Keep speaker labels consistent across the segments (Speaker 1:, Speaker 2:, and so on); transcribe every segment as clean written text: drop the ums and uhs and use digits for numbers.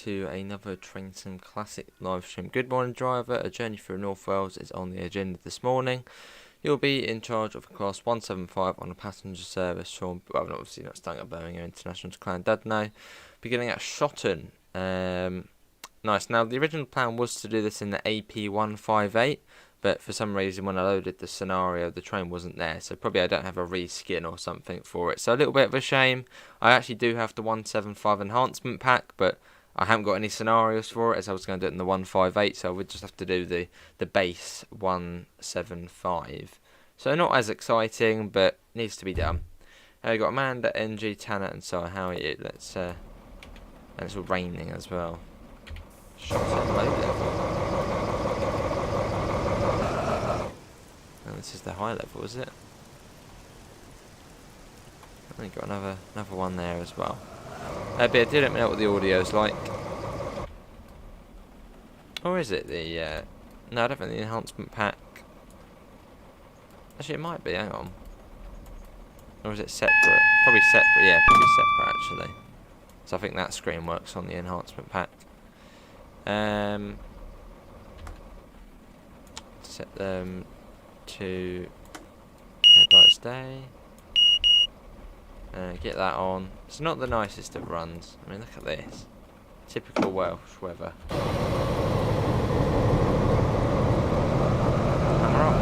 Speaker 1: to another Train Sim Classic live stream. Good morning, driver. A journey through North Wales is on the agenda this morning. You'll be in charge of class 175 on a passenger service from, well, obviously not starting at Birmingham International to Llandudno, beginning at Shotton. Nice. Now, the original plan was to do this in the AP158, but for some reason when I loaded the scenario, the train wasn't there, so probably I don't have a reskin or something for it. So a little bit of a shame. I actually do have the 175 enhancement pack, but I haven't got any scenarios for it, as I was going to do it in the 158, so I would just have to do the base 175. So not as exciting, but needs to be done. We've got Amanda, NG, Tanner, and so how are you? Let's, and it's all raining as well. Shots at low level. And this is the high level, is it? I think got another one there as well. But do let me know what the audio's like. Or is it the no, I don't think the enhancement pack. Actually it might be, hang on. Or is it separate? Probably separate, yeah, probably separate actually. So I think that screen works on the enhancement pack. Set them to headlights day. Get that on. It's not the nicest of runs. I mean, look at this. Typical Welsh weather. Camera up.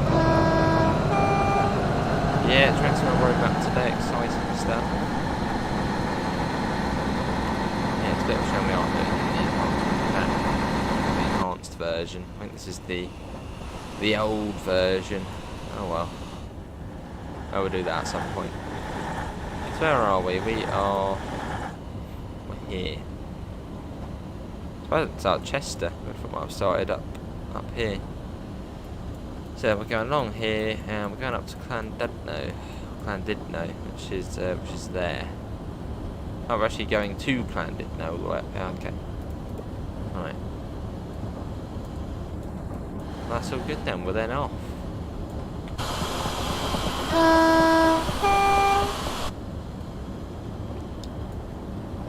Speaker 1: Yeah, transfer roadmap today. Exciting stuff. Yeah, it's a bit of a shame we aren't doing the enhanced version. I think this is the old version. Oh well. I will do that at some point. So where are we? We're here. So I didn't start Chester, but from what I've started up here. So we're going along here, and we're going up to Llandudno, which is there. Oh, we're actually going to Llandudno all the way up. Yeah, okay. Right. That's all good then. We're then off.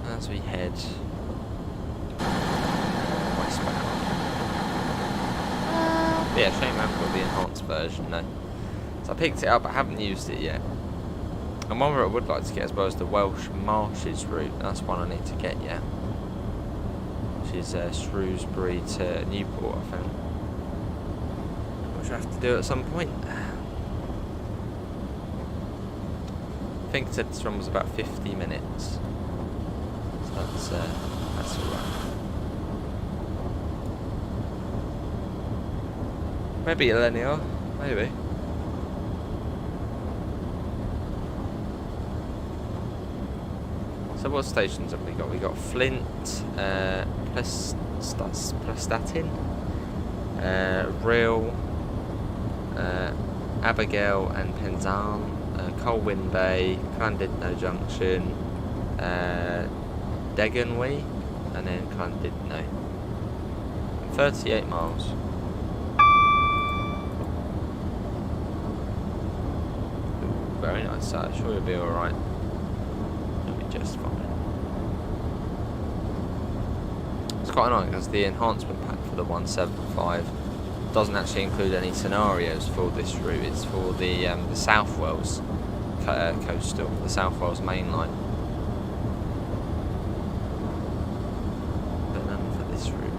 Speaker 1: As we head westbound. Yeah, shame I haven't got the enhanced version though. So I picked it up, I haven't used it yet. And one where I would like to get as well as the Welsh Marshes route. That's one I need to get yet. Which is Shrewsbury to Newport, I think. Which I have to do at some point. I think it said this one was about 50 minutes. So that's alright. Maybe a linear, maybe. So what stations have we got? We got Flint, Prestatyn, Rhyl, Abigail and Penzance. Colwyn Bay, Llandudno Junction, Deganwy, and then Llandudno. 38 miles. Ooh, very nice side. Sure you'll be alright. You'll be just fine. It's quite annoying because the enhancement pack for the 175 doesn't actually include any scenarios for this route. It's for the South Wales coastal, the South Wales main line. But none for this route.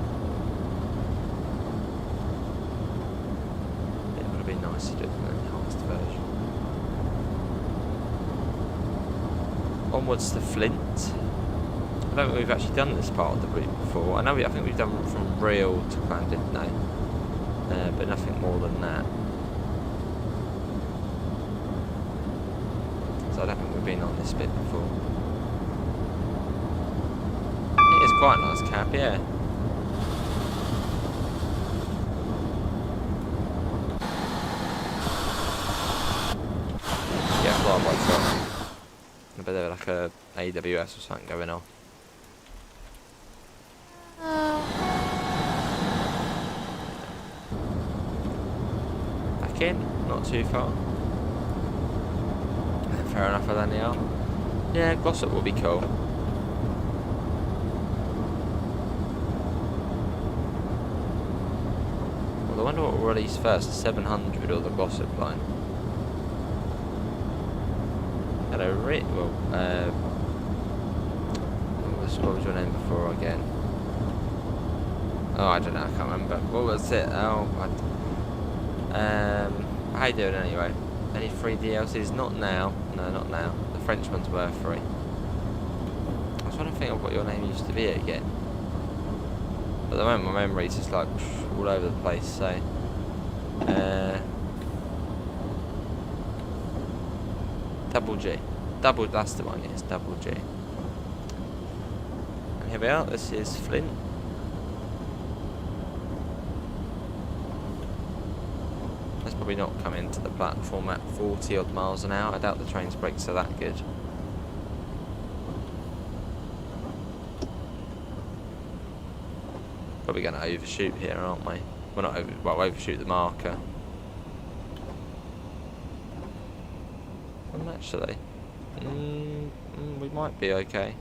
Speaker 1: It would have been nice to do an enhanced version. Onwards to Flint. I don't think we've actually done this part of the route before. I think we've done from Rhyl to Llandudno. But nothing more than that. So I don't think we've been on this bit before. It is quite a nice cab, yeah. Yeah, fly by truck. I bet there like a AWS or something going on. Not too far. Fair enough for Danielle. Yeah, Glossop will be cool. I wonder what will release first, the 700 or the gossip line. Hello, Rick. Well, what was your name before again? Oh, I don't know. I can't remember. What was it? Oh, how you doing anyway? Any free DLCs? Not now. No, not now. The French ones were free. I was trying to think of what your name used to be again. But at the moment, my memory's just like all over the place. So, Double G. That's the one. Yes, Double G. And here we are. This is Flint. Probably not come into the platform at 40 odd miles an hour. I doubt the train's brakes are that good. Probably going to overshoot here, aren't we? Well, not overshoot the marker. Actually, we might be okay.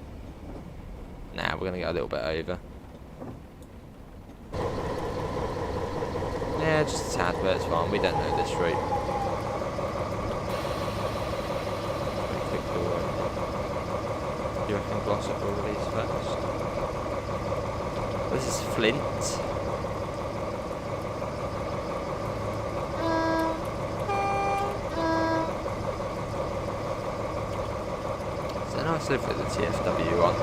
Speaker 1: Nah, we're going to get a little bit over. Yeah, just a tad, but it's fine. We don't know this route. Pretty quick to you reckon Glossop will release first? This is Flint. It's a nice livery, the TFW one.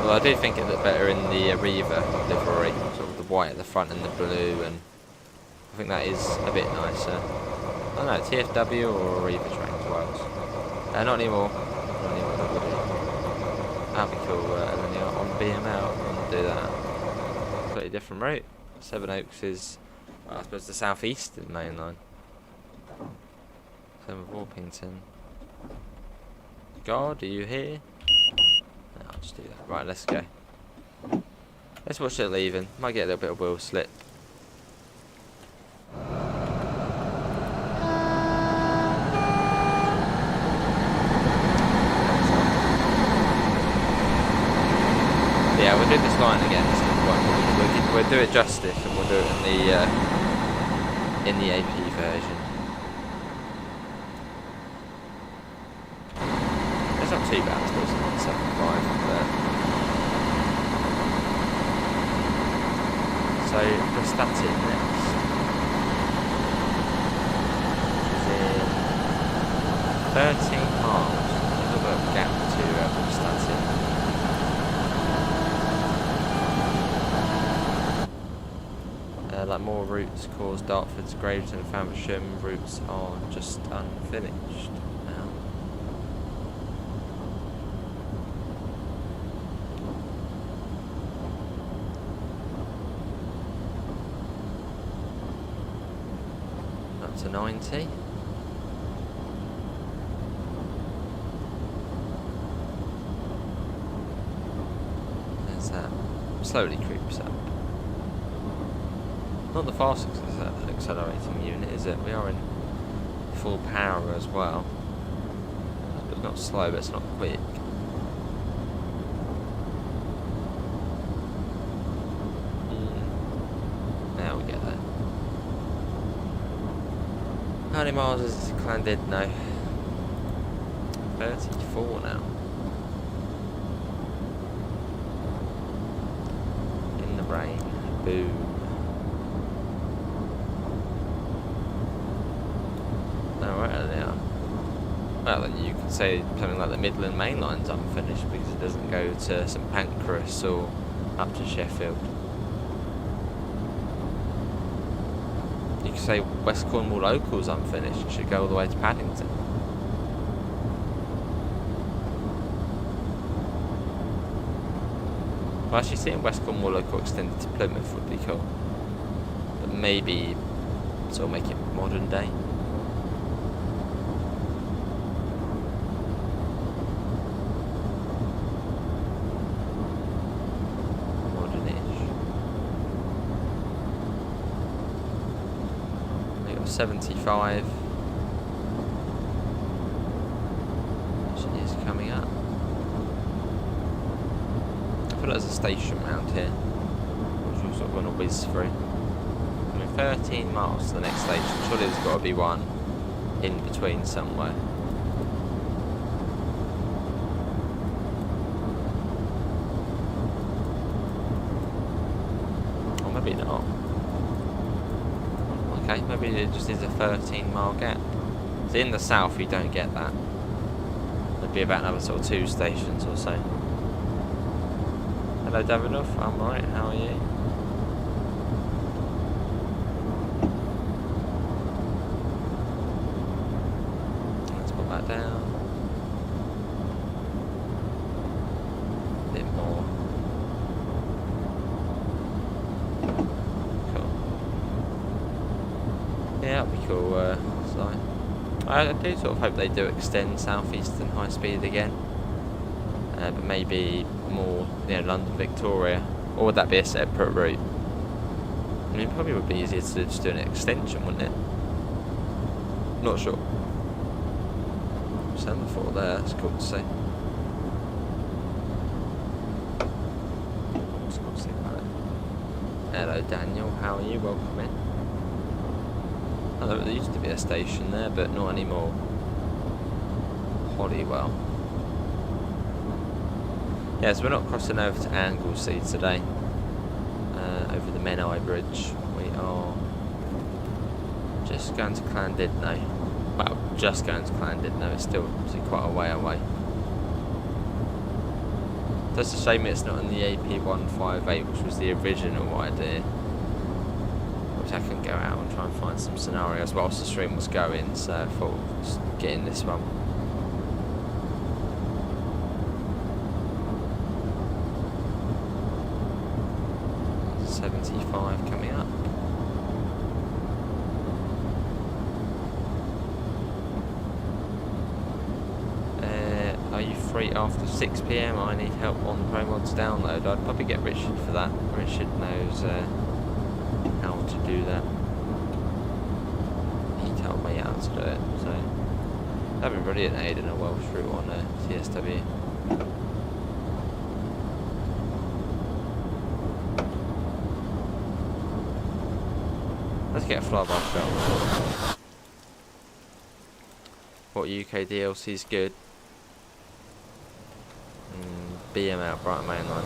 Speaker 1: Although I do think it looked better in the Arriva livery, sort of the white at the front and the blue, and I think that is a bit nicer. I don't know, TFW or Arriva trains works. Not anymore. Not anymore, that'd be cool. And then you're on BML and do that. Completely different route. Seven Oaks is, well, I suppose, the southeastern main line. Same with Orpington. God, are you here? No, I'll just do that. Right, let's go. Let's watch it leaving. Might get a little bit of wheel slip. Yeah, we'll do this line again. We'll do it justice, and we'll do it in the AP version. It's not too bad. It's still 175. So we're starting next. Is in 13 miles. There's a little bit of a gap to Britishace. Like more routes caused Dartford's Gravesend and Faversham routes are just unfinished now. Up to 90. There's that. Slowly creeps up. Not the fastest accelerating unit, is it? We are in full power as well. It's not slow, but it's not quick. Now we get there. How many miles is Llandudno? 34 now. In the rain. Boom. Well, then you could say something like the Midland Main Line's unfinished because it doesn't go to St Pancras or up to Sheffield. You could say West Cornwall Local's unfinished. It should go all the way to Paddington. Well, actually seeing West Cornwall Local extended to Plymouth would be cool. But maybe sort of make it modern day. Modern-ish. We got 75. Engineers coming up. I feel like there's a station round here, which we're sort of going to whiz through. Move 13 miles to the next station. Surely there's got to be one in between somewhere. Or maybe not. Okay, maybe it just is a 13-mile gap. So in the south you don't get that. There'd be about another sort of 2 stations or so. Hello Davidoff, I'm alright, how are you? Let's put that down. A bit more. Cool. Yeah, that'd be cool, so I do sort of hope they do extend Southeastern High Speed again. But maybe more, London Victoria, or would that be a separate route? I mean, it probably would be easier to just do an extension, wouldn't it? Not sure. Semaphore there, that's cool to see. It's cool to see about it. Hello Daniel, how are you? Welcome in. Oh, there used to be a station there, but not anymore. Holywell. Yeah, so we're not crossing over to Anglesey today, over the Menai Bridge. We are just going to Llandudno. Well, just going to Llandudno, it's still quite a way away. That's a shame it's not in the AP158, which was the original idea. Which I can go out and try and find some scenarios whilst the stream was going, so I thought just getting this one. 75 coming up. Are you free after 6 PM? I need help on the ProMods download. I'd probably get Richard for that. Richard knows how to do that. He told me how to do it, so that'd be brilliant aid in a Welsh route on TSW. Let's get a flyby shot. What UK DLC is good? BM out Brighton Main Line.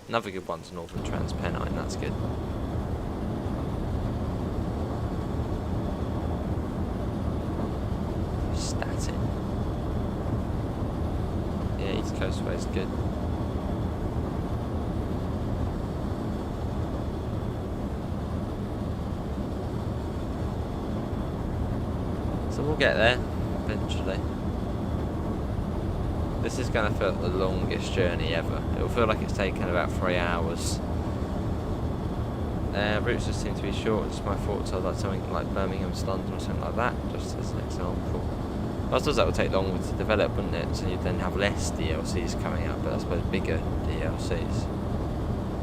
Speaker 1: Another good one's Northern Transpennine, that's good. Statin. Yeah, East Coast Way's good. So we'll get there, eventually. This is going to feel the longest journey ever. It'll feel like it's taken about 3 hours. Routes just seem to be short. It's my thoughts are like something like Birmingham to London or something like that, just as an example. I suppose that would take longer to develop, wouldn't it? So you'd then have less DLCs coming up, but I suppose bigger DLCs.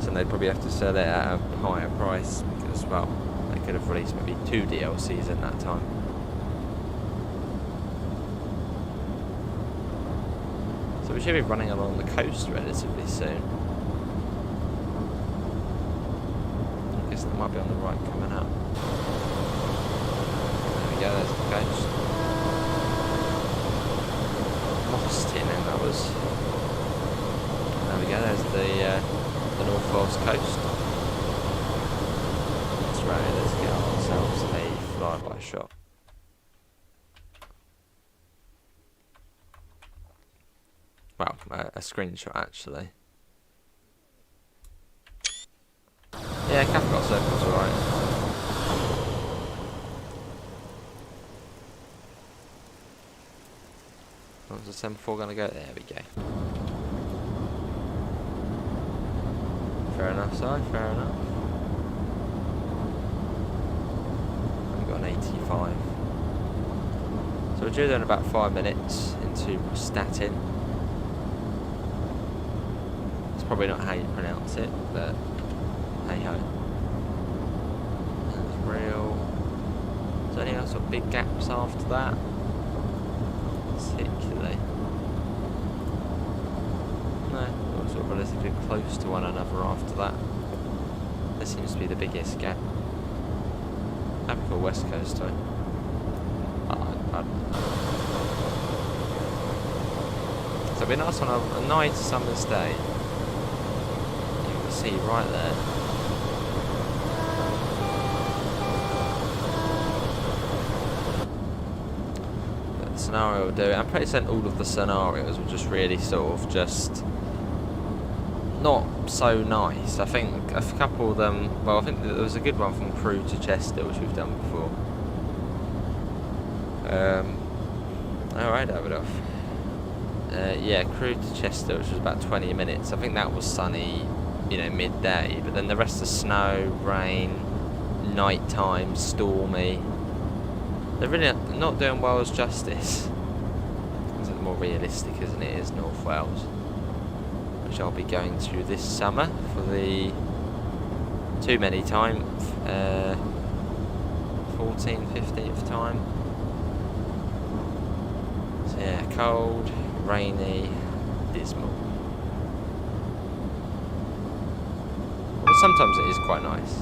Speaker 1: So they'd probably have to sell it at a higher price because, well, they could have released maybe 2 DLCs in that time. So we should be running along the coast relatively soon. I guess that might be on the right coming up. There we go, there's the coast. Lost in and that was. There we go, there's the North Wales coast. That's right, let's get ourselves a flyby shot. Well, a screenshot actually. Yeah, Cathcart Circle's alright. What's the semaphore gonna go? There we go. Fair enough, side, fair enough. We've got an 85. So we're due there in about 5 minutes into Statin. Probably not how you pronounce it, but hey ho. That's real. Is there any other sort of big gaps after that? Particularly. No, all sort of relatively close to one another after that. This seems to be the biggest gap. Typical West Coast though. So it'd be nice on a nice summer's day. You can see right there. But the scenario will do it. I'm pretty certain all of the scenarios were just really sort of just not so nice. I think a couple of them, well, I think there was a good one from Crewe to Chester, which we've done before. Alright, Davidoff. Yeah, Crewe to Chester, which was about 20 minutes. I think that was sunny, you know, midday. But then the rest of snow, rain, night time, stormy. They're really not doing Wales justice. It's more realistic, isn't it? Is North Wales, which I'll be going to this summer for the too many time, 14th, 15th time. So yeah, cold, rainy, dismal. But sometimes it is quite nice.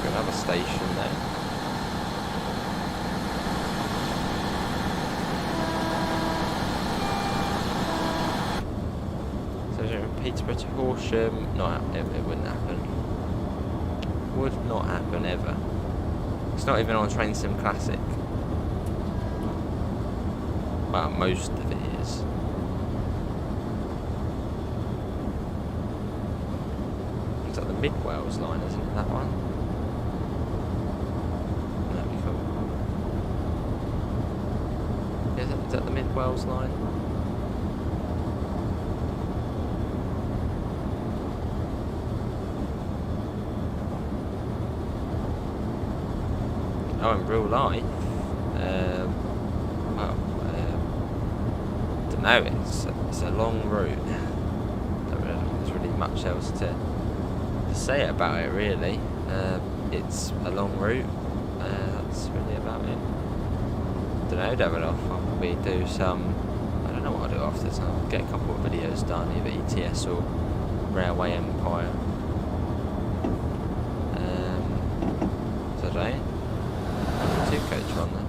Speaker 1: Another station there. Peterborough to Horsham, it wouldn't happen. Would not happen ever. It's not even on Train Sim Classic. Well, most of it is. It's like the Mid Wales line, isn't it, that one? That'd be cool. Yeah, is that the Mid Wales line? Oh, in real life, don't know. It's a long route. Don't really think there's really much else to say about it, really. It's a long route. That's really about it. Don't know, Davidoff. I'll probably do some. I don't know what I'll do after this. I'll get a couple of videos done, either ETS or Railway Empire. So I don't know. Two coach on there.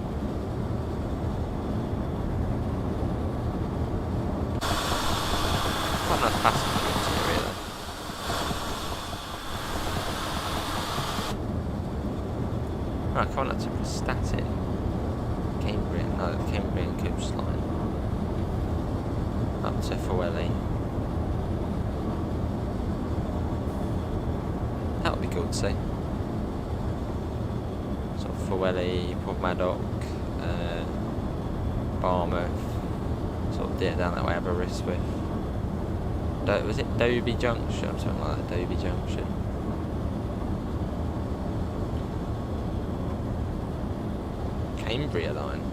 Speaker 1: Quite nice passenger interior though. Right, quite nice to Prestatyn. Cambrian, no, the Cambrian coastline. Up to Fowelly. That would be cool to see. Fowelly, Porthmadog, Barmouth, sort of down that way, Aberystwyth. Was it Doby Junction or something like that? Doby Junction. Cambria line.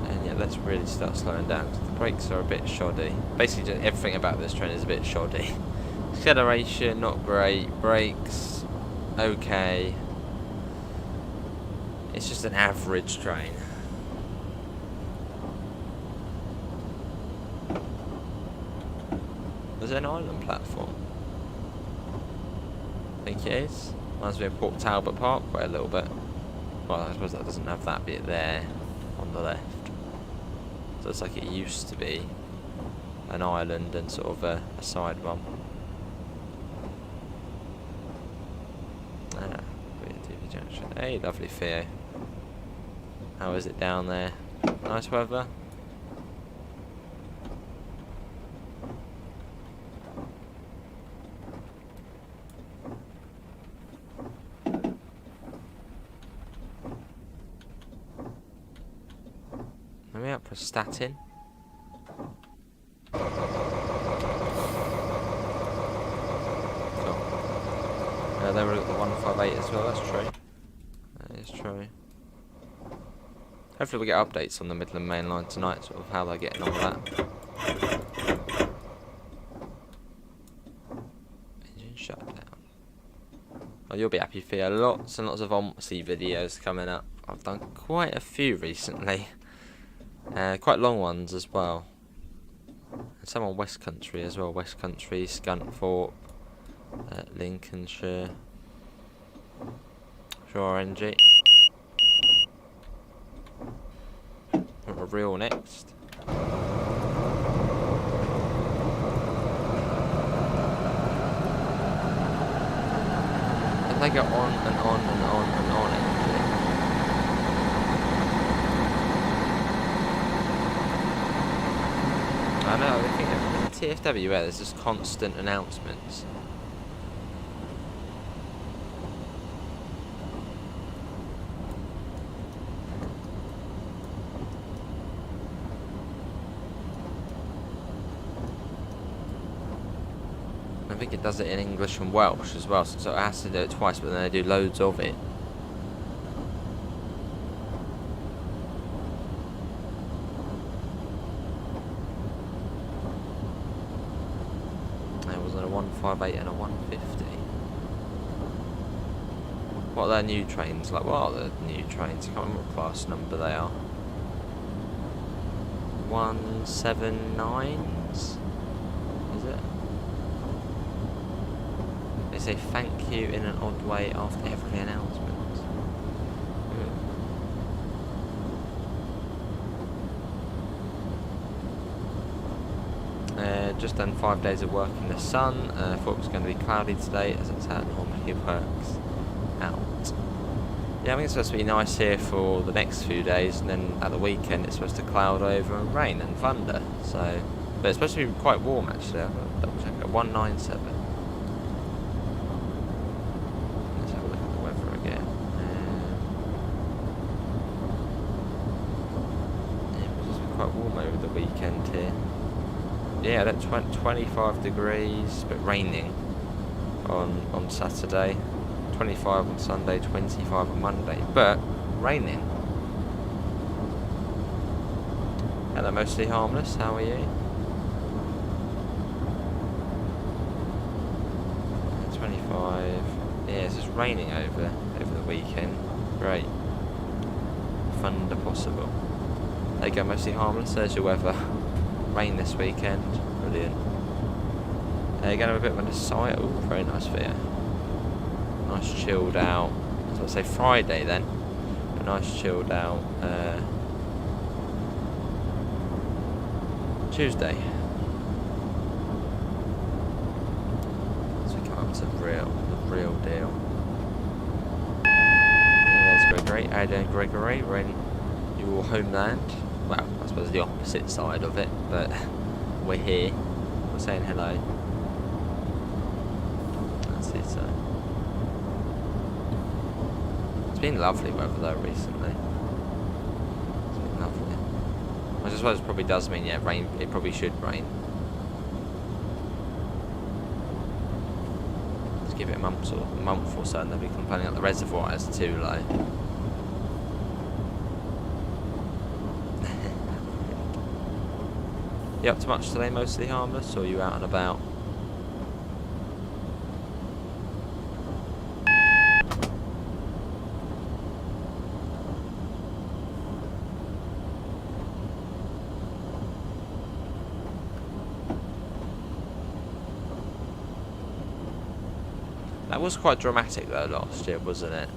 Speaker 1: And yeah, let's really start slowing down because the brakes are a bit shoddy. Basically, just everything about this train is a bit shoddy. Acceleration, not great. Brakes, okay. It's just an average train. Is there an island platform? I think it is. Reminds me of Port Talbot Parkway a little bit. Well, I suppose that doesn't have that bit there on the left. So it's like it used to be an island and sort of a side one. Hey, lovely Theo. How is it down there? Nice weather? Are we up for Prestatyn? Cool. They were at the 158 as well, that's true. It's true. Hopefully we get updates on the Midland Main Line tonight, sort of how they're getting on with that. Oh, you'll be happy for you. Lots and lots of Omsi videos coming up. I've done quite a few recently. Quite long ones as well. And some on West Country as well. West Country, Scunthorpe, Lincolnshire. Sure, NG. A reel next. And they go on and on and on and on. I know, I think in TFW there's just constant announcements. I think it does it in English and Welsh as well, so it has to do it twice, but then they do loads of it. There was a 158 and a 150. What are their new trains like? What are the new trains? I can't remember what class number they are. 179s? Is it? They say thank you in an odd way after every announcement. Just done 5 days of work in the sun. Thought it was going to be cloudy today, as it's how it normally works out. Yeah, I think it's supposed to be nice here for the next few days, and then at the weekend it's supposed to cloud over and rain and thunder. So, but it's supposed to be quite warm actually. I'll double check it. 197. Let's have a look at the weather again. Yeah, it's supposed to be quite warm over the weekend here. Yeah, that's 25 degrees, but raining on Saturday. 25 on Sunday, 25 on Monday, but raining. Hello, mostly harmless. How are you? 25. Yeah, it's just raining over the weekend. Great. Thunder possible. There you go, mostly harmless. There's your weather. Rain this weekend. Brilliant. You're going to have a bit of an aside. Oh, very nice for you. Nice chilled out. So I'd say Friday then. A nice chilled out Tuesday. So we come up to the real deal. And there's Gregory. How you doing, Gregory? We're in your homeland. Well, I suppose the opposite side of it, but we're here. We're saying hello. That's it, so. It's been lovely weather though recently. It's been lovely. I suppose it probably does mean, yeah, rain. It probably should rain. Let's give it a month or so, and they'll be complaining that the reservoir is too low. You up to much today, mostly harmless, or are you out and about? That was quite dramatic though last year, wasn't it?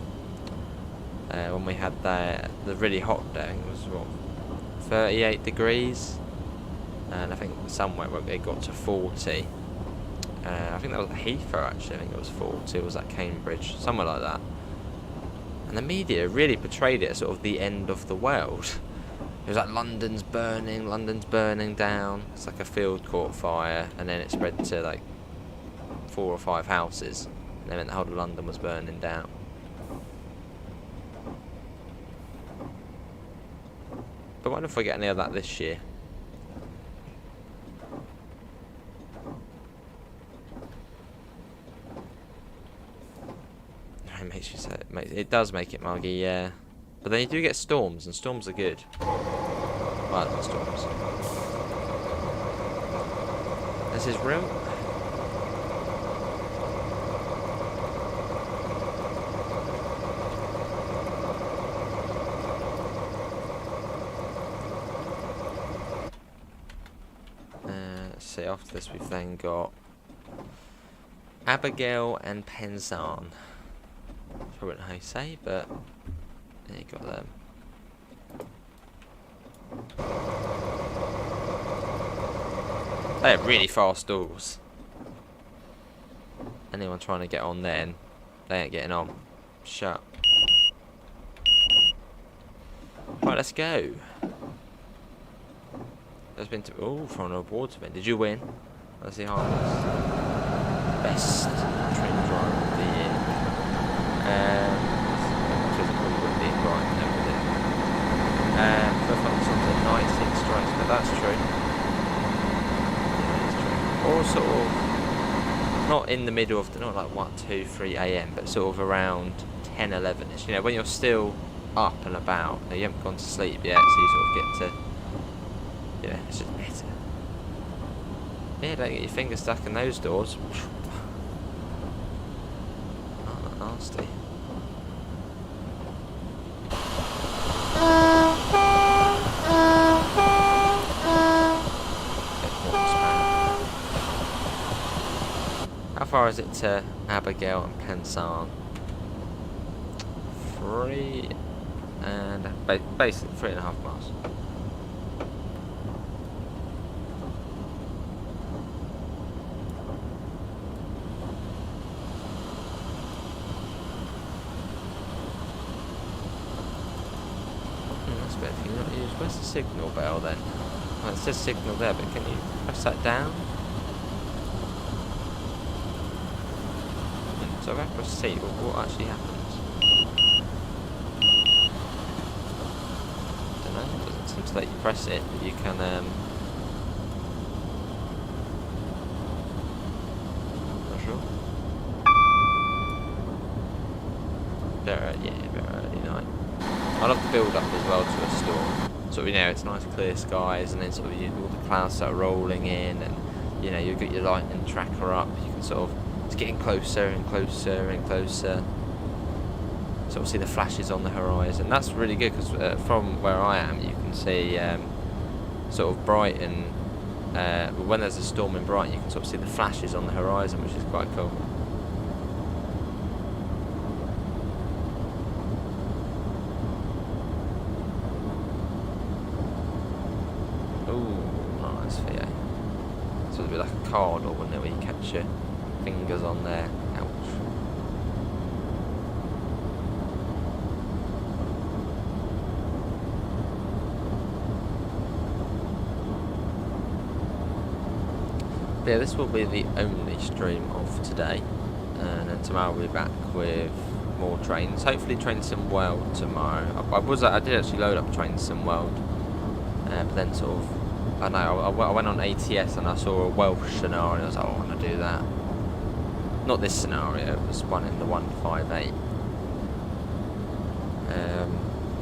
Speaker 1: When we had the really hot day, it was what, 38 degrees? And I think somewhere it got to 40. I think that was at Heathrow actually. I think it was 40. It was at Cambridge, somewhere like that. And the media really portrayed it as sort of the end of the world. It was like London's burning down. It's like a field caught fire, and then it spread to like 4 or 5 houses, and then the whole of London was burning down. But I wonder if we get any of that this year. It does make it muggy, yeah. But then you do get storms, and storms are good. Well, not storms. This is real. see, after this we've then got Abigail and Penzance. I don't know how you say, but yeah, you got them. They have really fast doors. Anyone trying to get on then, they ain't getting on. Shut. Right, let's go. There's been for an awards event. Did you win? Let's see harmless. Best train driver of the year. Because it probably wouldn't be right now, would it? First one was something 96 strikes, but that's true. Yeah, that's true. Or sort of not in the middle of the, not like 1, 2, 3 a.m, but sort of around 10, 11ish. You know, when you're still up and about, you haven't gone to sleep yet, so you sort of get to. Yeah, it's just better. Yeah, don't get your fingers stuck in those doors. Oh, nasty. How far is it to Abigail and Penzance? 3 and basically 3.5 miles. Where's the signal bell then? Well, it says signal there, but can you press that down? So if I press C, what actually happens? I don't know, it doesn't seem to let you press it, but you can not sure. Very early night. I love the build up as well to a storm. Sort of, you know, it's nice clear skies, and then sort of all the clouds start rolling in, and you know, you've got your lightning tracker up. You can sort of, it's getting closer and closer and closer. Sort of see the flashes on the horizon. That's really good because from where I am, you can see sort of Brighton. When there's a storm in Brighton, you can sort of see the flashes on the horizon, which is quite cool. So it'd be like a card, or wouldn't it, where you catch your fingers on there. Ouch. But yeah, this will be the only stream of today, and then tomorrow we'll be back with more trains. Hopefully Train Sim World tomorrow. I did actually load up Train Sim World, but then sort of, I know, I went on ATS and I saw a Welsh scenario, and I was like, oh, I want to do that. Not this scenario, it was one in the 158.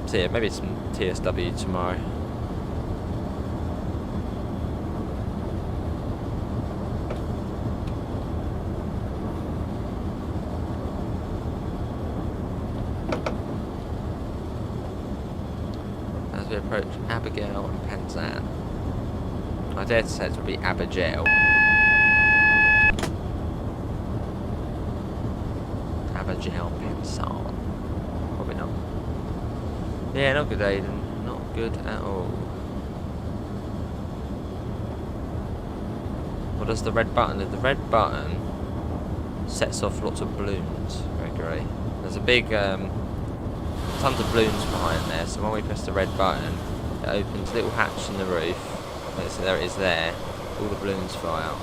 Speaker 1: So yeah, maybe some TSW tomorrow. As we approach Abigail and Penzance. I dare to say it would be Abigail. Abigail Penzance. Probably not. Yeah, not good, Aiden. Not good at all. What does the red button do? The red button sets off lots of balloons, Gregory. There's a big, tons of balloons behind there, so when we press the red button, it opens a little hatch in the roof. So there it is there. All the balloons fly out.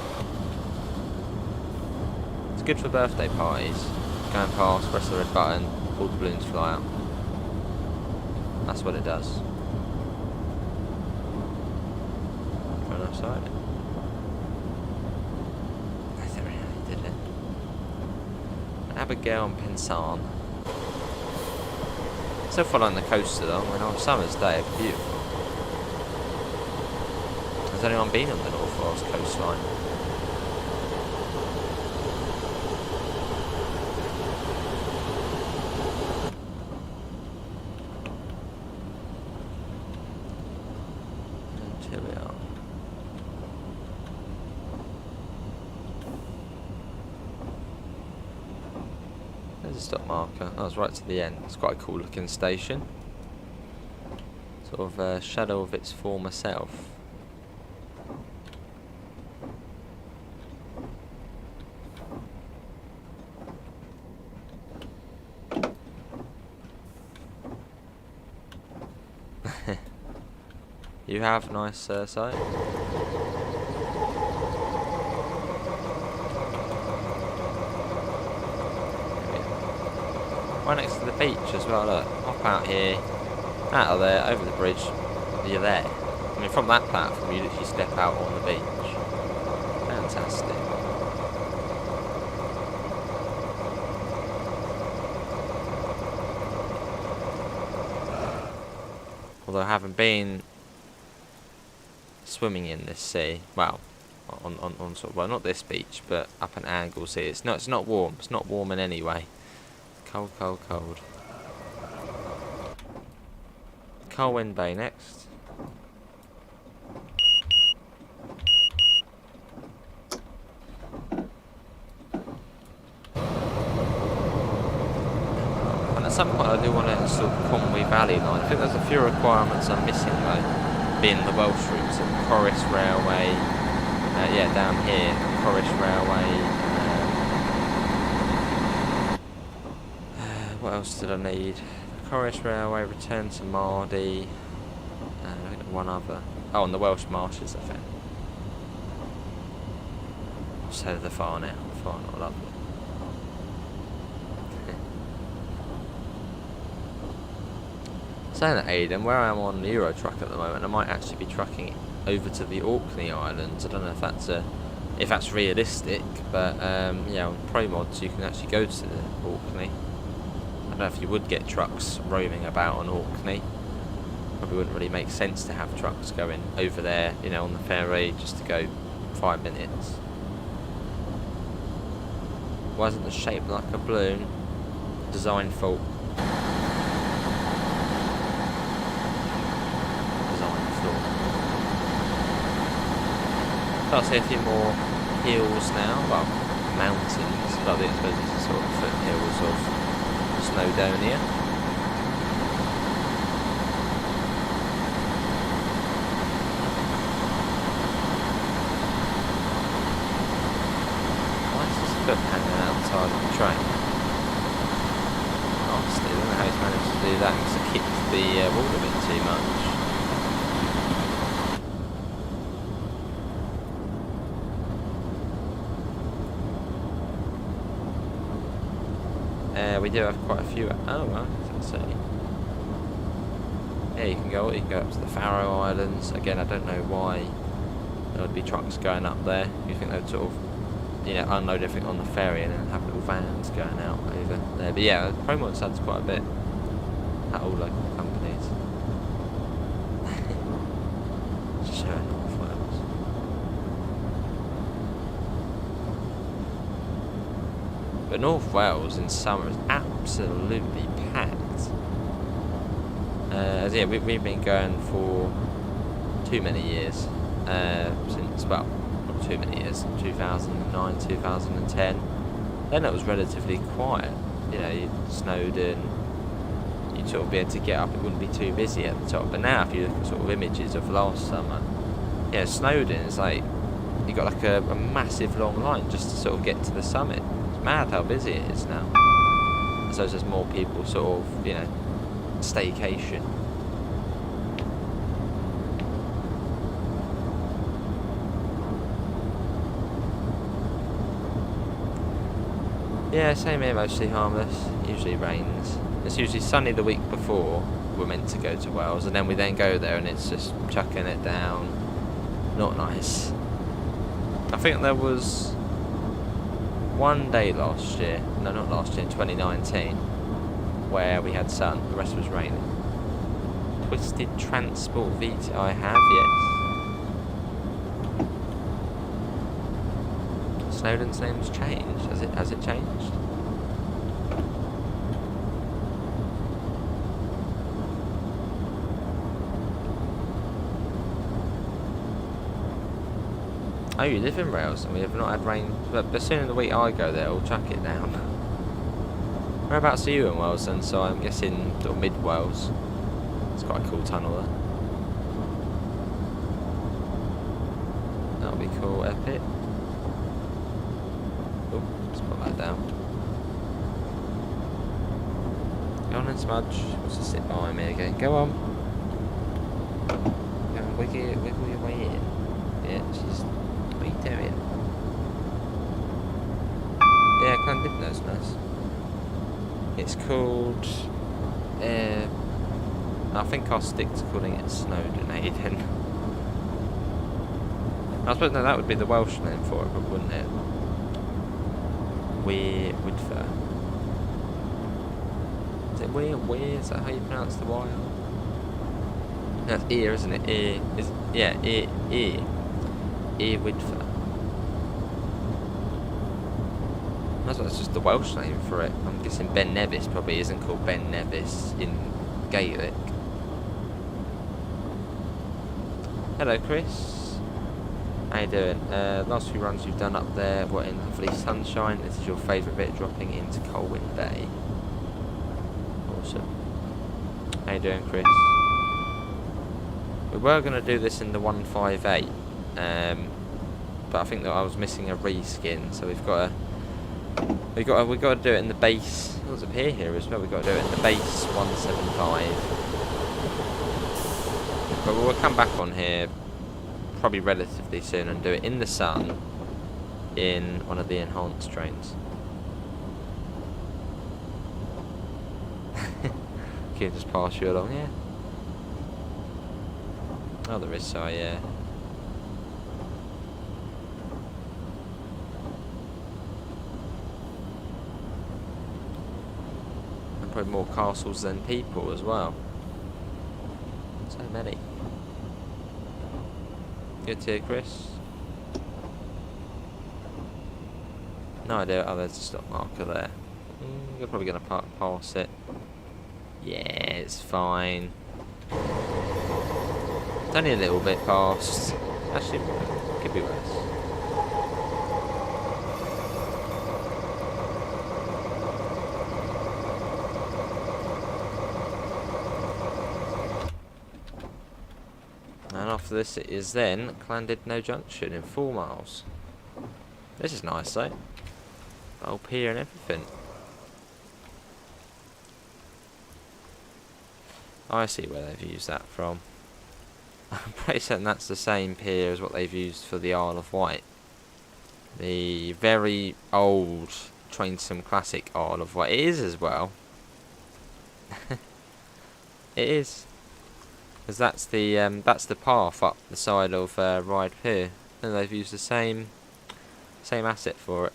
Speaker 1: It's good for birthday parties. Going past, press the red button, all the balloons fly out. That's what it does. Run outside it. I don't know how they did it. Abigail and Penzance. Still following the coast though. I mean, on a summer's day, it's beautiful. Has anyone been on the North Wales coastline? And here we are. the stop marker? Oh, it's right to the end. It's quite a cool looking station. Sort of a shadow of its former self. You have nice sight. Right next to the beach as well, look. Hop out here, out of there, over the bridge, you're there. I mean, from that platform, you literally step out on the beach. Fantastic. Although I haven't been swimming in this sea, well, on sort of, well, not this beach, but up an Anglesey. It's not warm. It's not warm in any way. Cold, cold, cold. Colwyn Bay next. And at some point I do want to install Conway Valley line. I think there's a few requirements I'm missing though, being the Welsh routes of Corris Railway, yeah, down here, Corris Railway. What else did I need? Corris Railway, return to Mardy, I think one other. Oh, and the Welsh Marshes, I think. So the far now, far not lovely. Saying that, Aidan, where I am on the Euro truck at the moment, I might actually be trucking over to the Orkney Islands. I don't know if that's realistic, but yeah, on Pro Mods you can actually go to the Orkney. I don't know if you would get trucks roaming about on Orkney. Probably wouldn't really make sense to have trucks going over there, you know, on the ferry just to go 5 minutes. Why isn't the shape like a balloon? Design fault. Design fault. I'll see a few more hills now, well, mountains, but I suppose it's the sort of foothills of Snowdonia. Why is this foot hanging outside of the train? Honestly, I don't know how he's managed to do that because it kicked the wall a bit too much. We do have quite a few. Oh, well, let's see. Yeah, you can go up to the Faroe Islands. Again, I don't know why there would be trucks going up there. You think they'd sort of, you know, unload everything on the ferry and then have little vans going out over there. But yeah, ProMods adds quite a bit at all local companies. Just showing off Wales. But North Wales in summer is absolutely packed. Yeah, we've been going for too many years. Since, well, not too many years, 2009, 2010. Then it was relatively quiet. You know, you Snowdon, you'd sort of be able to get up, it wouldn't be too busy at the top. But now, if you look at sort of images of last summer, yeah, Snowdon is like, you got like a massive long line just to sort of get to the summit. Mad how busy it is now. So there's more people sort of, you know, staycation. Yeah, same here, mostly harmless. Usually rains. It's usually sunny the week before we're meant to go to Wales, and then we go there and it's just chucking it down. Not nice. I think there was one day last year, no, not last year, in 2019, where we had sun, the rest was raining. Twisted Transport VT, I have, yes. Snowdon's name's changed, has it changed? Oh, you live in Wales and we have not had rain, but as soon as the week I go there, we'll chuck it down. Whereabouts are you in Wales then? So I'm guessing sort of mid-Wales. It's quite a cool tunnel there. That'll be cool, epic. Oh, let's put that down. Go on then, Smudge. Wants to sit behind me again. Go on. Go on, wiggle your way in. Yeah, she's... What are you doing? Yeah, Llandudno's nice. It's called... I think I'll stick to calling it Snowdon Aiden. I suppose no, that would be the Welsh name for it, but wouldn't it? Woodford. Is it Weir? Is that how you pronounce the Y? That's ear, isn't it? Ear. Yeah, ear. Ear Woodford. That's just the Welsh name for it. I'm guessing Ben Nevis probably isn't called Ben Nevis in Gaelic. Hello, Chris. How you doing? Last few runs you've done up there were in lovely sunshine. This is your favourite bit, dropping into Colwyn Bay. Awesome. How you doing, Chris? We were going to do this in the 158, but I think that I was missing a reskin, so we've got to do it in the base. What's up here as well? We've got to do it in the base 175. But we'll come back on here probably relatively soon and do it in the sun in one of the enhanced trains. Can just pass you along, yeah. Oh, there is, so yeah. And probably more castles than people as well. So many. Good to hear, Chris. No idea. Oh, there's a stop marker there. You're probably going to park past it. Yeah, it's fine. It's only a little bit past. Actually, could be worse. And after this it is then Llandudno Junction in 4 miles. This is nice though. Old pier and everything. I see where they've used that from. I'm pretty certain that's the same pier as what they've used for the Isle of Wight. The very old Train Sim Classic Isle of Wight. It is as well. It is. Because that's the path up the side of Ryde Pier. And they've used the same asset for it.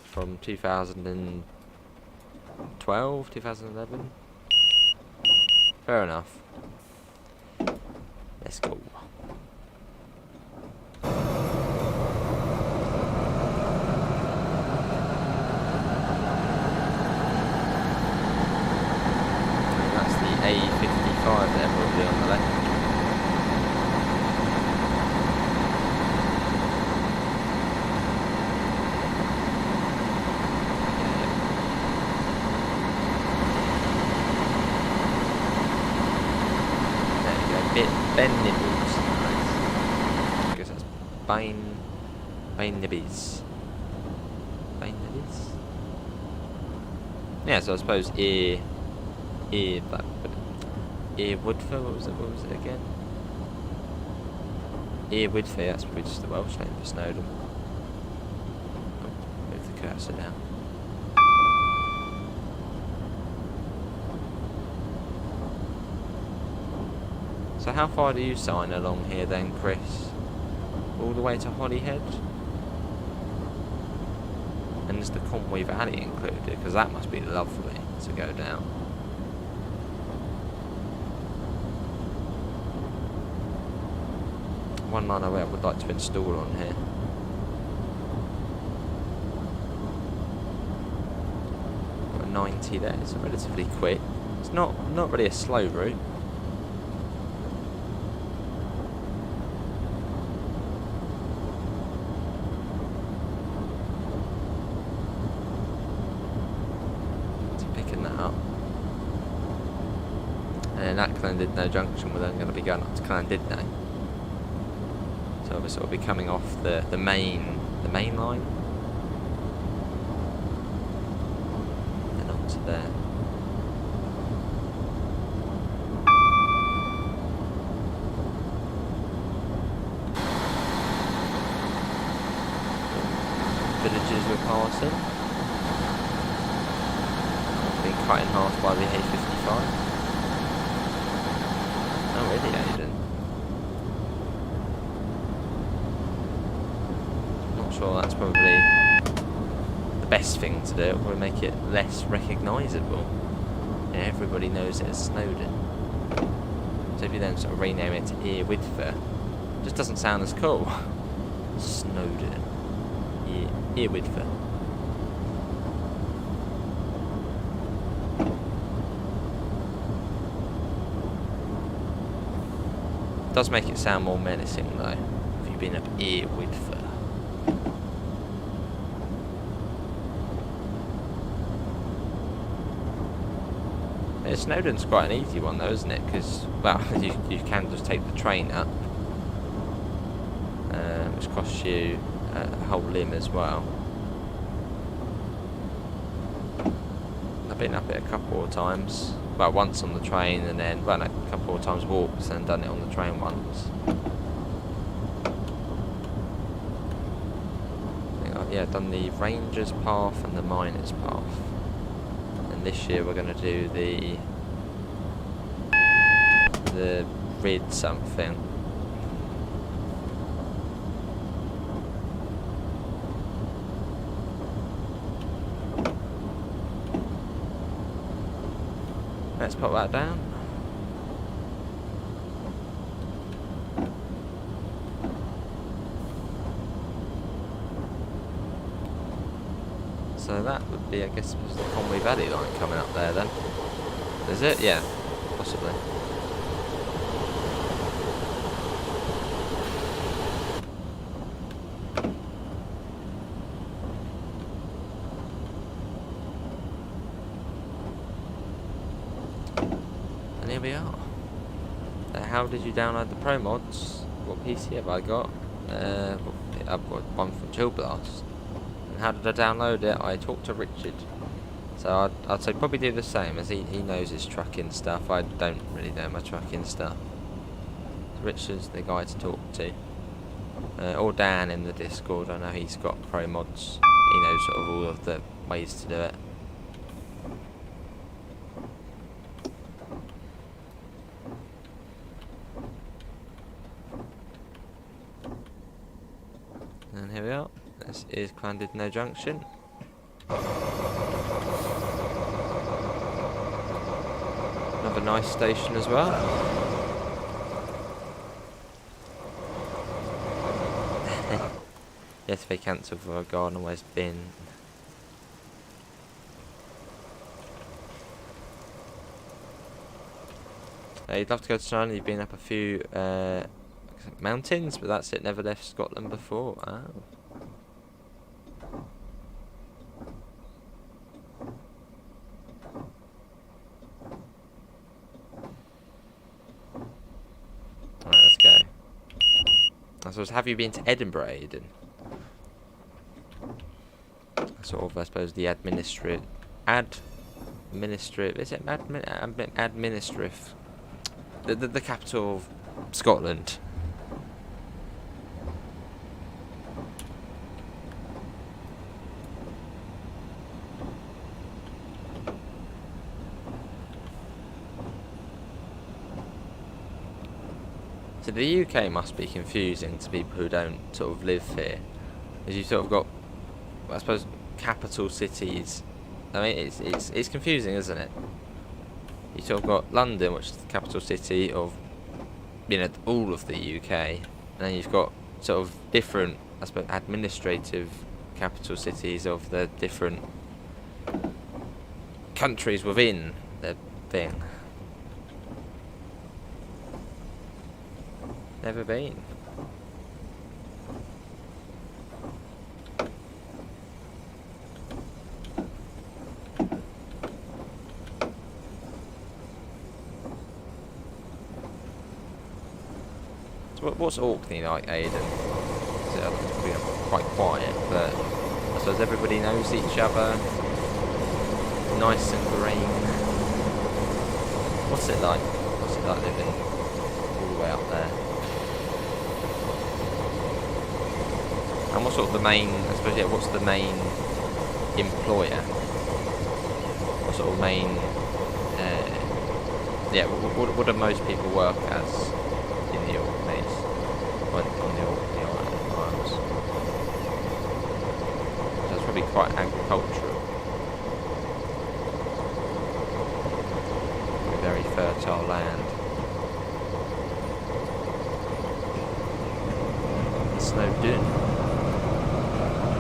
Speaker 1: From 2012, 2011. Fair enough. Let's go. That's the A55 there, probably on the left. Ben Nibbles. Nice. I guess that's Bain Nibbies. Bain Nibbies? Yeah, so I suppose Ear Woodford, what was it again? Ear Woodford, that's probably just the Welsh name for Snowdon. Oh, move the cursor down. So how far do you sign along here then, Chris? All the way to Holyhead? And is the Conway Valley included? Because that must be lovely to go down. One line I would like to install on here. Got a 90 there, it's relatively quick. It's not really a slow route. then at Llandudno Junction we're then going to be going up to Llandudno. So obviously we'll be coming off the main line and onto there. Villages we're passing. Being cut in half by the A55. Oh really, Aidan? Not sure that's probably the best thing to do. It'll probably make it less recognisable. Yeah, everybody knows it as Snowdon. So if you then sort of rename it to Earwidfer, it just doesn't sound as cool. Snowdon. Earwidfer. Does make it sound more menacing though. If you've been up Earwidfer. Yeah, Snowdon's quite an easy one though, isn't it? Because, well, you can just take the train up, which costs you a whole limb as well. I've been up it a couple of times. Well, once on the train and then, well, no, a couple of times walked and done it on the train once. I think I've, yeah, done the Rangers Path and the Miners Path. And this year we're going to do the Rid something. Let's pop that down. So that would be, I guess, the Conwy Valley line coming up there then. Is it? Yeah, possibly. And here we are. How did you download the Pro mods? What PC have I got? I've got one from Chill Blast. And how did I download it? I talked to Richard. So I'd say probably do the same, as he knows his trucking stuff. I don't really know my trucking stuff. So Richard's the guy to talk to. Or Dan in the Discord. I know he's got Pro mods. He knows sort of all of the ways to do it. And here we are. This is Llandudno Junction. Another nice station as well. Yes, they cancelled for a Garden West bin. You'd love to go to China. You've been up a few mountains, but that's it. Never left Scotland before. Oh. Right, let's go. I suppose, have you been to Edinburgh, Aidan? Sort of, I suppose, the administrative. Is it administrative? The capital of Scotland. So the UK must be confusing to people who don't sort of live here, as you sort of got, I suppose, capital cities. I mean, it's confusing, isn't it? You sort of got London, which is the capital city of, you know, all of the UK, and then you've got sort of different, I suppose, administrative capital cities of the different countries within the thing. Never been. What's Orkney like, Aiden? It's quite quiet, but I suppose everybody knows each other. Nice and green. What's it like? What's it like living all the way up there? And what's sort of the main, I suppose, yeah, what's the main employer? What sort of main, what do most people work as in the Orkneys? On the Orkney Islands? So it's probably quite agricultural. Very fertile land. The snow dune.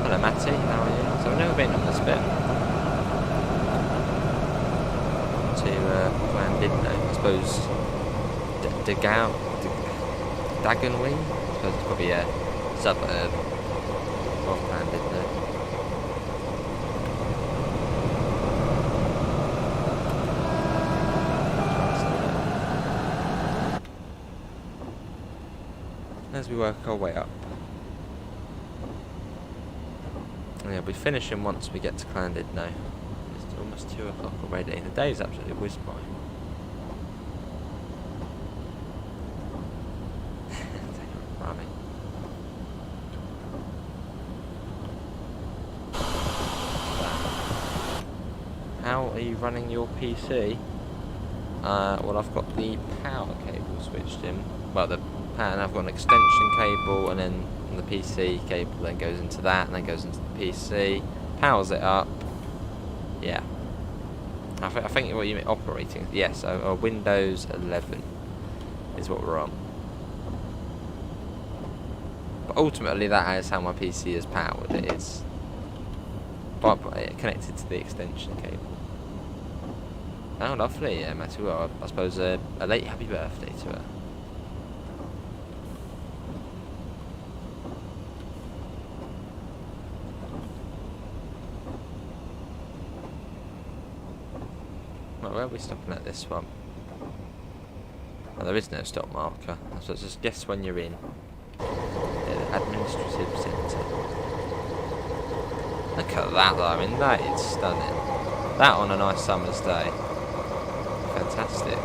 Speaker 1: Hello Matty, how are you? So I've never been on this bit. To Llandudno, I suppose Dagenwy? I suppose it's probably a suburb of Llandudno. As we work our way up. And yeah, we'll be finishing once we get to Llandudno. It's almost 2 o'clock already. The day's absolutely whizzed by. How are you running your PC? Well, I've got the power cable switched in. Well, and I've got an extension cable, and then the PC cable then goes into that, and then goes into the PC, powers it up. Yeah, I think what you mean operating. Yes, so Windows 11 is what we're on. But ultimately, that is how my PC is powered. It is connected to the extension cable. Oh, lovely, yeah, Matthew. Well, I suppose a late happy birthday to her. Where are we stopping at this one? Well, there is no stop marker, so just guess when you're in. The administrative centre. Look at that though, I mean that is stunning. That on a nice summer's day. Fantastic.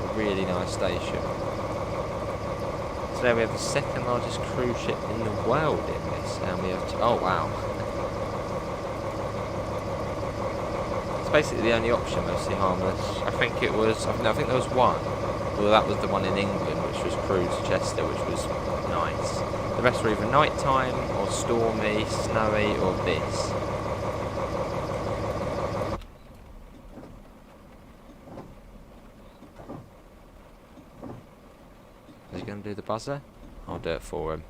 Speaker 1: A really nice station. Today we have the second largest cruise ship in the world in this, and we have oh wow. Basically the only option, mostly harmless. I think it was, I think there was one. Well, that was the one in England, which was Cruise Chester, which was nice. The rest were either nighttime, or stormy, snowy, or this. Is he going to do the buzzer? I'll do it for him.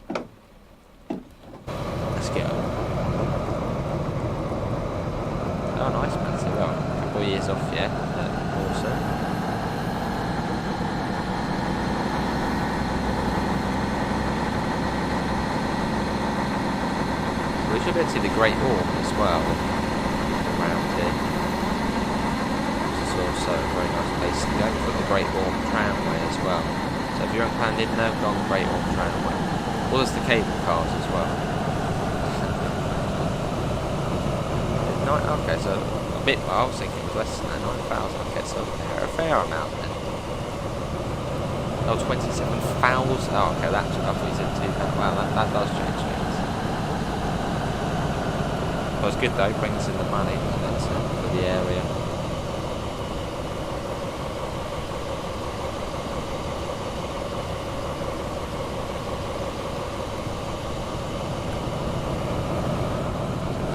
Speaker 1: Let's go. Oh, nice, Matty. Well, a couple of years off, yeah. Awesome. We should be able to see the Great Orme as well around here. This is also a very nice place to go. We've got the Great Orme tramway as well. So if you're in Llandudno, go on the Great Orme tramway. Well, there's the cable cars as well. Okay, so a bit, well, I was thinking it was less than that, 9,000, okay, so a fair amount then. Oh, 27,000, oh, okay, that, I thought you said 2,000, wow, that does change things. Well, it's good though, it brings in the money, doesn't it, for the area.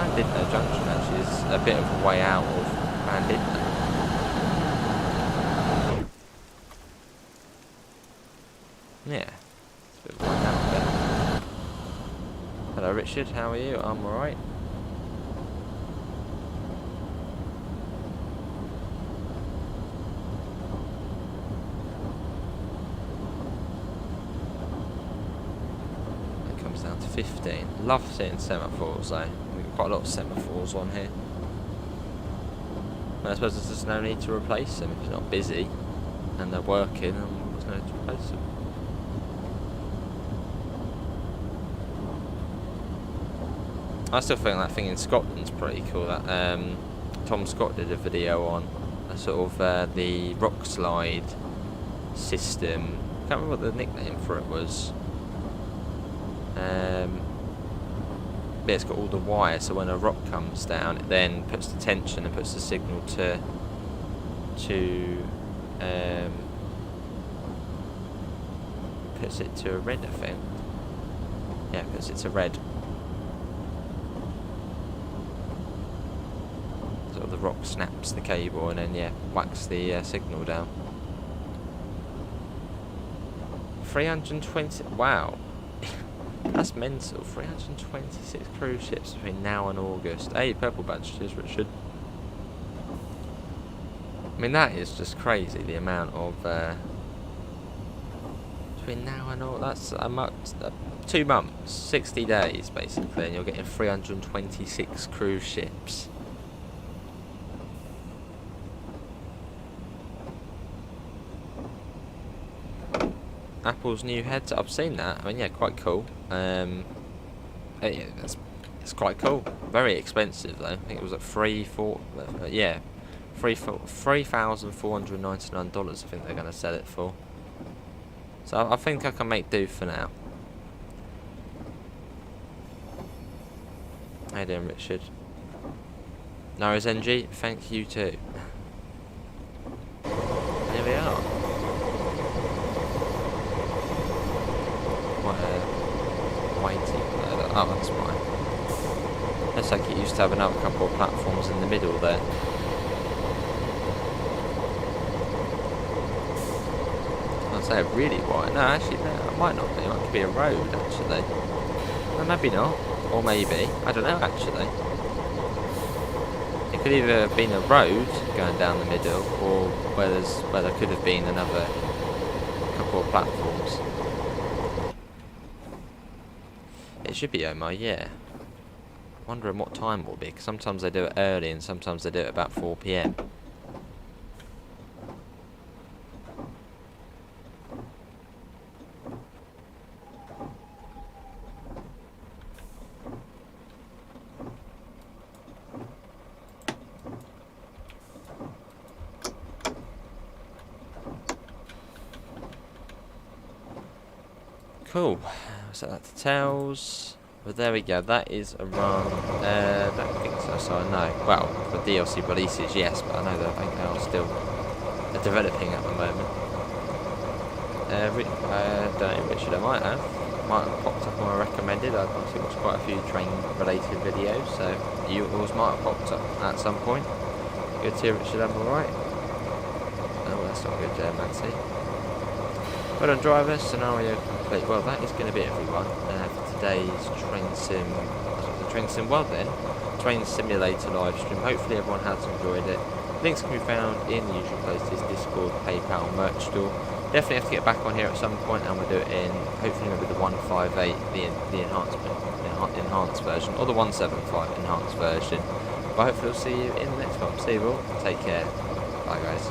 Speaker 1: Llandudno Junction actually is a bit of a way out of Llandudno. Yeah, it's a bit of a way out there. Hello Richard, how are you? I'm alright. It comes down to 15. Love seeing semaphores though. Quite a lot of semaphores on here. I suppose there's just no need to replace them if it's not busy and they're working, and there's no need to replace them. I still think that thing in Scotland's pretty cool. That Tom Scott did a video on a sort of the rock slide system. I can't remember what the nickname for it was. But it's got all the wires, so when a rock comes down, it then puts the tension and puts the signal to puts it to a red, I think. Yeah, puts it to red. Sort of the rock snaps the cable and then, yeah, whacks the signal down. 320, wow. That's mental. 326 cruise ships between now and August. Hey, purple badge, cheers Richard. I mean, that is just crazy, the amount of between now and all. That's a month, 2 months, 60 days basically, and you're getting 326 cruise ships. Apple's new headset, I've seen that. I mean, yeah, quite cool. Yeah, it's quite cool. Very expensive though. I think it was like $3,499. I think they're gonna sell it for. So I think I can make do for now. How you doing, Richard? Nora's NG, thank you too. Here we are. Waiting. Oh, that's fine. Looks like it used to have another couple of platforms in the middle there. I'd say really wide. No, actually, no, it might not be. It might be a road, actually. No, maybe not. Or maybe. I don't know, actually. It could either have been a road going down the middle, or where there could have been another couple of platforms. It should be Omar, yeah. Wondering what time it will be, because sometimes they do it early and sometimes they do it about 4 PM. Cool. Set that to tails. But there we go. That is a run. I don't think so. So I know. Well, for DLC releases, yes, but I know that I think they are still developing at the moment. Don't know, Richard. I might have popped up on my recommended. I've obviously watched quite a few train-related videos, so yours might have popped up at some point. Good to hear, Richard. I'm alright. Oh, that's not good, Nancy. Well done, driver. Scenario complete. Well, that is going to be everyone for today's train sim. Well then, train simulator live stream. Hopefully everyone has enjoyed it. Links can be found in the usual places: Discord, PayPal, merch store. Definitely have to get back on here at some point, and we'll do it in hopefully maybe the 158, the enhanced version, or the 175 enhanced version. But hopefully we'll see you in the next one. See you all. Take care. Bye guys.